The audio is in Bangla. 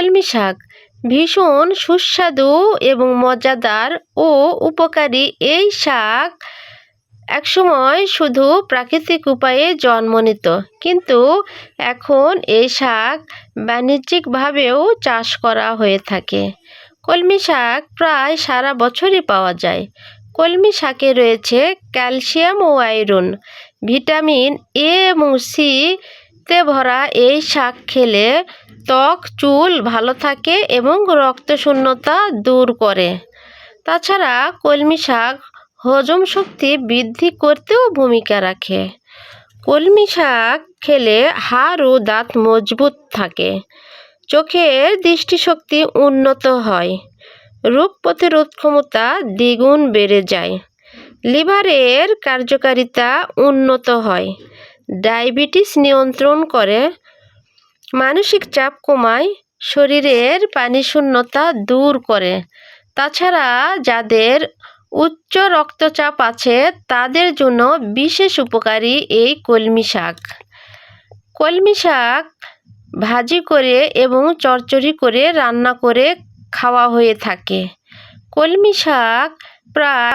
কলমি শাক ভীষণ সুস্বাদু এবং মজাদার ও উপকারী। এই শাক একসময় শুধু প্রাকৃতিক উপায়ে জন্ম নিত, কিন্তু এখন এই শাক বাণিজ্যিকভাবেও চাষ করা হয়ে থাকে। কলমি শাক প্রায় সারা বছরই পাওয়া যায়। কলমি শাকে রয়েছে ক্যালসিয়াম ও আয়রন, ভিটামিন এ এবং সি তে ভরা। এই শাক খেলে ত্বক, চুল ভালো থাকে এবং রক্তশূন্যতা দূর করে। তাছাড়া কলমি শাক হজম শক্তি বৃদ্ধি করতেও ভূমিকা রাখে। কলমি শাক খেলে হাড় ও দাঁত মজবুত থাকে, চোখের দৃষ্টিশক্তি উন্নত হয়, রোগ প্রতিরোধ ক্ষমতা দ্বিগুণ বেড়ে যায়, লিভারের কার্যকারিতা উন্নত হয়, ডায়াবেটিস নিয়ন্ত্রণ করে, মানসিক চাপ কমায়, শরীরের পানিশূন্যতা দূর করে। তাছাড়া যাদের উচ্চ রক্তচাপ আছে তাদের জন্য বিশেষ উপকারী এই কলমি শাক। কলমি শাক ভাজি করে এবং চচ্চড়ি করে রান্না করে খাওয়া হয়ে থাকে। কলমি শাক প্রায়